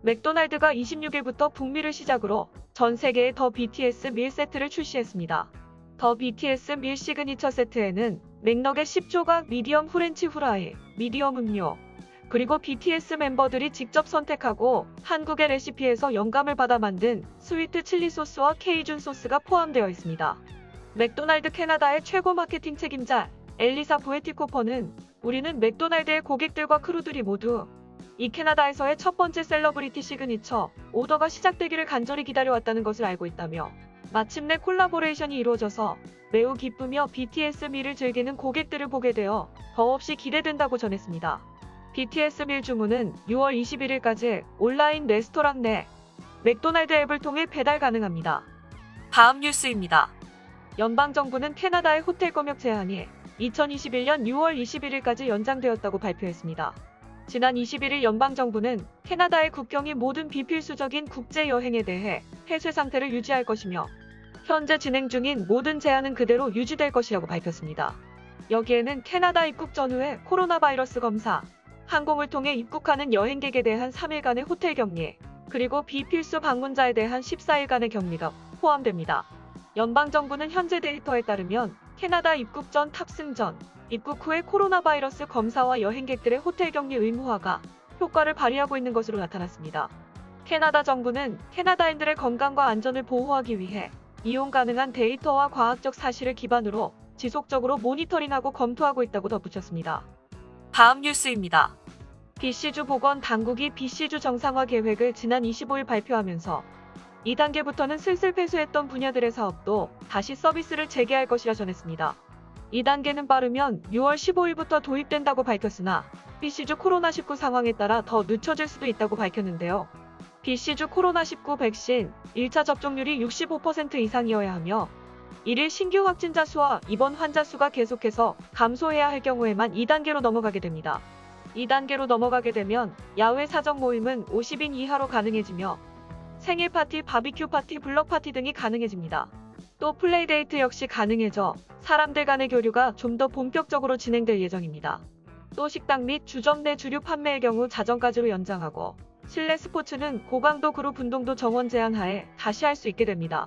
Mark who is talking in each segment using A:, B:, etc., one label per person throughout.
A: 맥도날드가 26일부터 북미를 시작으로 전 세계에 더 BTS 밀 세트를 출시했습니다. 더 BTS 밀 시그니처 세트에는 맥너겟 10조각, 미디엄 프렌치 후라이, 미디엄 음료, 그리고 BTS 멤버들이 직접 선택하고 한국의 레시피에서 영감을 받아 만든 스위트 칠리 소스와 케이준 소스가 포함되어 있습니다. 맥도날드 캐나다의 최고 마케팅 책임자 엘리사 부에티코퍼는 우리는 맥도날드의 고객들과 크루들이 모두 이 캐나다에서의 첫 번째 셀러브리티 시그니처 오더가 시작되기를 간절히 기다려왔다는 것을 알고 있다며 마침내 콜라보레이션이 이루어져서 매우 기쁘며 BTS 밀을 즐기는 고객들을 보게 되어 더없이 기대된다고 전했습니다. BTS 밀 주문은 6월 21일까지 온라인 레스토랑 내 맥도날드 앱을 통해 배달 가능합니다. 다음 뉴스입니다. 연방정부는 캐나다의 호텔 검역 제한이 2021년 6월 21일까지 연장되었다고 발표했습니다. 지난 21일 연방정부는 캐나다의 국경이 모든 비필수적인 국제여행에 대해 폐쇄 상태를 유지할 것이며 현재 진행 중인 모든 제한은 그대로 유지될 것이라고 밝혔습니다. 여기에는 캐나다 입국 전후의 코로나 바이러스 검사, 항공을 통해 입국하는 여행객에 대한 3일간의 호텔 격리, 그리고 비필수 방문자에 대한 14일간의 격리가 포함됩니다. 연방정부는 현재 데이터에 따르면 캐나다 입국 전, 탑승 전, 입국 후의 코로나 바이러스 검사와 여행객들의 호텔 격리 의무화가 효과를 발휘하고 있는 것으로 나타났습니다. 캐나다 정부는 캐나다인들의 건강과 안전을 보호하기 위해 이용 가능한 데이터와 과학적 사실을 기반으로 지속적으로 모니터링하고 검토하고 있다고 덧붙였습니다. 다음 뉴스입니다. BC주 보건당국이 BC주 정상화 계획을 지난 25일 발표하면서 2단계부터는 슬슬 폐쇄했던 분야들의 사업도 다시 서비스를 재개할 것이라 전했습니다. 2단계는 빠르면 6월 15일부터 도입된다고 밝혔으나 BC주 코로나19 상황에 따라 더 늦춰질 수도 있다고 밝혔는데요. BC주 코로나19 백신 1차 접종률이 65% 이상이어야 하며 1일 신규 확진자 수와 입원 환자 수가 계속해서 감소해야 할 경우에만 2단계로 넘어가게 됩니다. 2단계로 넘어가게 되면 야외 사적 모임은 50인 이하로 가능해지며 생일 파티, 바비큐 파티, 블럭 파티 등이 가능해집니다. 또 플레이데이트 역시 가능해져 사람들 간의 교류가 좀 더 본격적으로 진행될 예정입니다. 또 식당 및 주점 내 주류 판매의 경우 자정까지로 연장하고 실내 스포츠는 고강도 그룹 운동도 정원 제한 하에 다시 할 수 있게 됩니다.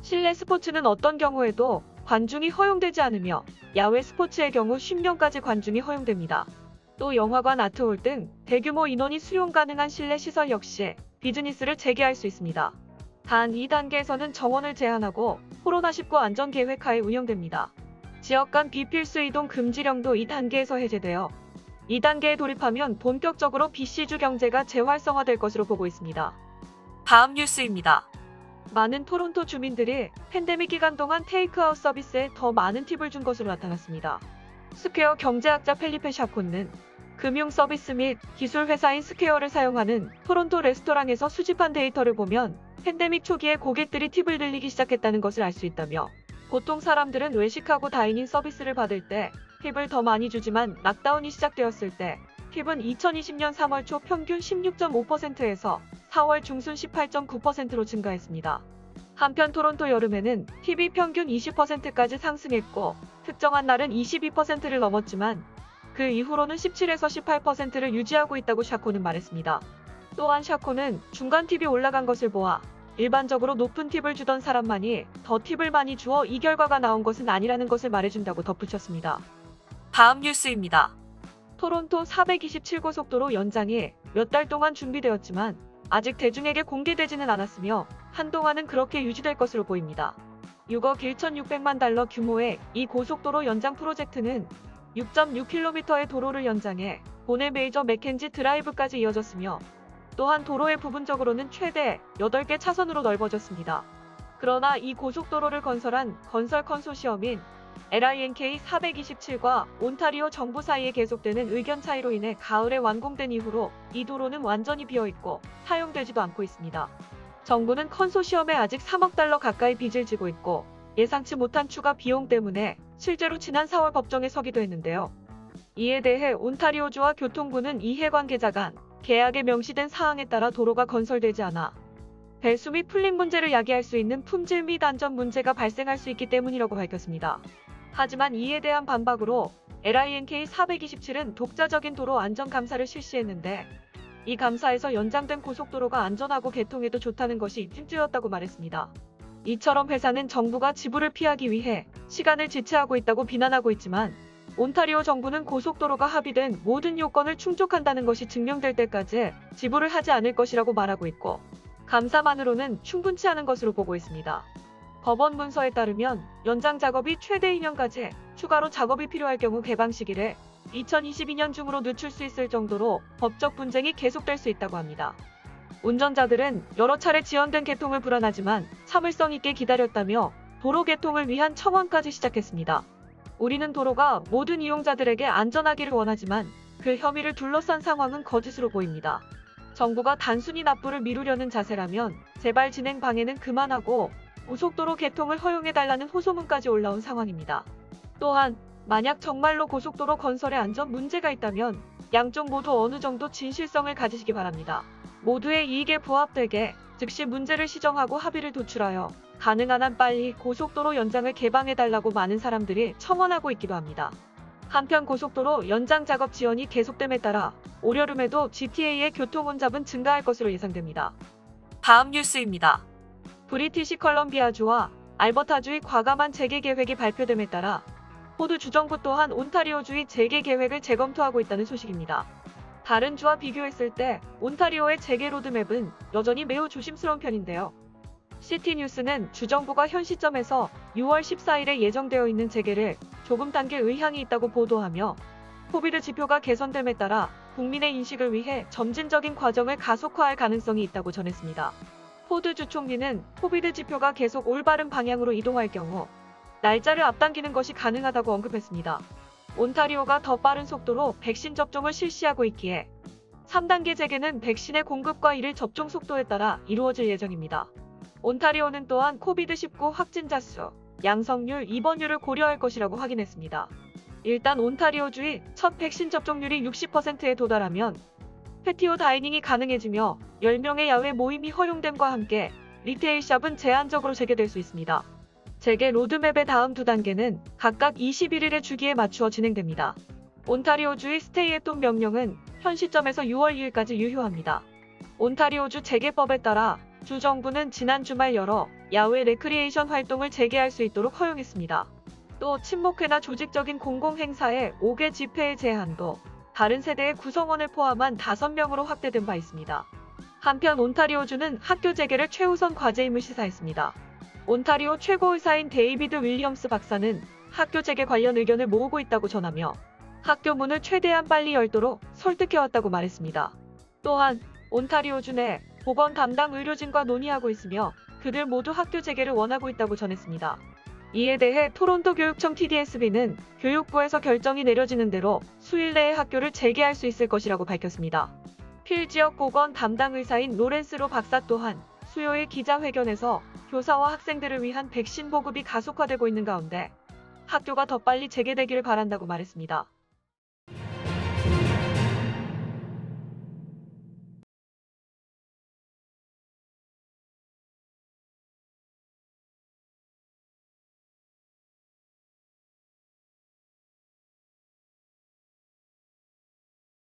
A: 실내 스포츠는 어떤 경우에도 관중이 허용되지 않으며 야외 스포츠의 경우 10명까지 관중이 허용됩니다. 또 영화관, 아트홀 등 대규모 인원이 수용 가능한 실내 시설 역시 비즈니스를 재개할 수 있습니다. 단 2단계에서는 정원을 제한하고 코로나19 안전계획하에 운영됩니다. 지역 간 비필수 이동 금지령도 2단계에서 해제되어 2단계에 돌입하면 본격적으로 BC주 경제가 재활성화될 것으로 보고 있습니다. 다음 뉴스입니다. 많은 토론토 주민들이 팬데믹 기간 동안 테이크아웃 서비스에 더 많은 팁을 준 것으로 나타났습니다. 스퀘어 경제학자 펠리페 샤콘는 금융 서비스 및 기술 회사인 스퀘어를 사용하는 토론토 레스토랑에서 수집한 데이터를 보면 팬데믹 초기에 고객들이 팁을 늘리기 시작했다는 것을 알 수 있다며 보통 사람들은 외식하고 다이닝 서비스를 받을 때 팁을 더 많이 주지만 락다운이 시작되었을 때 팁은 2020년 3월 초 평균 16.5%에서 4월 중순 18.9%로 증가했습니다. 한편 토론토 여름에는 팁이 평균 20%까지 상승했고 특정한 날은 22%를 넘었지만 그 이후로는 17에서 18%를 유지하고 있다고 샤코는 말했습니다. 또한 샤코는 중간 팁이 올라간 것을 보아 일반적으로 높은 팁을 주던 사람만이 더 팁을 많이 주어 이 결과가 나온 것은 아니라는 것을 말해준다고 덧붙였습니다. 다음 뉴스입니다. 토론토 427고속도로 연장이 몇 달 동안 준비되었지만 아직 대중에게 공개되지는 않았으며 한동안은 그렇게 유지될 것으로 보입니다. 6억 1,600만 달러 규모의 이 고속도로 연장 프로젝트는 6.6km의 도로를 연장해 본의 메이저 맥켄지 드라이브까지 이어졌으며 또한 도로의 부분적으로는 최대 8개 차선으로 넓어졌습니다. 그러나 이 고속도로를 건설한 건설 컨소시엄인 LINK 427과 온타리오 정부 사이에 계속되는 의견 차이로 인해 가을에 완공된 이후로 이 도로는 완전히 비어있고 사용되지도 않고 있습니다. 정부는 컨소시엄에 아직 3억 달러 가까이 빚을 지고 있고 예상치 못한 추가 비용 때문에 실제로 지난 4월 법정에 서기도 했는데요. 이에 대해 온타리오주와 교통부는 이해관계자 간 계약에 명시된 사항에 따라 도로가 건설되지 않아 배수 및 풀림 문제를 야기할 수 있는 품질 및 안전 문제가 발생할 수 있기 때문이라고 밝혔습니다. 하지만 이에 대한 반박으로 LINK 427은 독자적인 도로 안전 감사를 실시했는데 이 감사에서 연장된 고속도로가 안전하고 개통에도 좋다는 것이 찜찜했다고 말했습니다. 이처럼 회사는 정부가 지불을 피하기 위해 시간을 지체하고 있다고 비난하고 있지만 온타리오 정부는 고속도로가 합의된 모든 요건을 충족한다는 것이 증명될 때까지 지불을 하지 않을 것이라고 말하고 있고 감사만으로는 충분치 않은 것으로 보고 있습니다. 법원 문서에 따르면 연장 작업이 최대 2년까지 추가로 작업이 필요할 경우 개방 시기를 2022년 중으로 늦출 수 있을 정도로 법적 분쟁이 계속될 수 있다고 합니다. 운전자들은 여러 차례 지연된 개통을 불안하지만 참을성 있게 기다렸다며 도로 개통을 위한 청원까지 시작했습니다. 우리는 도로가 모든 이용자들에게 안전하기를 원하지만 그 혐의를 둘러싼 상황은 거짓으로 보입니다. 정부가 단순히 납부를 미루려는 자세라면 제발 진행 방해는 그만하고 고속도로 개통을 허용해달라는 호소문까지 올라온 상황입니다. 또한 만약 정말로 고속도로 건설에 안전 문제가 있다면 양쪽 모두 어느 정도 진실성을 가지시기 바랍니다. 모두의 이익에 부합되게 즉시 문제를 시정하고 합의를 도출하여 가능한 한 빨리 고속도로 연장을 개방해달라고 많은 사람들이 청원하고 있기도 합니다. 한편 고속도로 연장 작업 지연이 계속됨에 따라 올여름에도 GTA의 교통 혼잡은 증가할 것으로 예상됩니다. 다음 뉴스입니다. 브리티시 컬럼비아주와 알버타주의 과감한 재개 계획이 발표됨에 따라 호주 주정부 또한 온타리오주의 재개 계획을 재검토하고 있다는 소식입니다. 다른 주와 비교했을 때 온타리오의 재개 로드맵은 여전히 매우 조심스러운 편인데요. 시티뉴스는 주정부가 현 시점에서 6월 14일에 예정되어 있는 재개를 조금 당길 의향이 있다고 보도하며 코비드 지표가 개선됨에 따라 국민의 인식을 위해 점진적인 과정을 가속화할 가능성이 있다고 전했습니다. 포드 주 총리는 코비드 지표가 계속 올바른 방향으로 이동할 경우 날짜를 앞당기는 것이 가능하다고 언급했습니다. 온타리오가 더 빠른 속도로 백신 접종을 실시하고 있기에 3단계 재개는 백신의 공급과 이를 접종 속도에 따라 이루어질 예정입니다. 온타리오는 또한 코비드-19 확진자 수, 양성률, 입원율을 고려할 것이라고 확인했습니다. 일단 온타리오주의 첫 백신 접종률이 60%에 도달하면 패티오 다이닝이 가능해지며 10명의 야외 모임이 허용됨과 함께 리테일샵은 제한적으로 재개될 수 있습니다. 재개 로드맵의 다음 두 단계는 각각 21일의 주기에 맞추어 진행됩니다. 온타리오주의 스테이앳홈 명령은 현 시점에서 6월 2일까지 유효합니다. 온타리오주 재개법에 따라 주 정부는 지난 주말 여러 야외 레크리에이션 활동을 재개할 수 있도록 허용했습니다. 또 친목회나 조직적인 공공행사의 5개 집회의 제한도 다른 세대의 구성원을 포함한 5명으로 확대된 바 있습니다. 한편 온타리오주는 학교 재개를 최우선 과제임을 시사했습니다. 온타리오 최고의사인 데이비드 윌리엄스 박사는 학교 재개 관련 의견을 모으고 있다고 전하며 학교 문을 최대한 빨리 열도록 설득해왔다고 말했습니다. 또한 온타리오주 내 보건 담당 의료진과 논의하고 있으며 그들 모두 학교 재개를 원하고 있다고 전했습니다. 이에 대해 토론토 교육청 TDSB는 교육부에서 결정이 내려지는 대로 수일 내에 학교를 재개할 수 있을 것이라고 밝혔습니다. 필 지역 보건 담당 의사인 로렌스 로 박사 또한 수요일 기자회견에서 교사와 학생들을 위한 백신 보급이 가속화되고 있는 가운데 학교가 더 빨리 재개되기를 바란다고 말했습니다.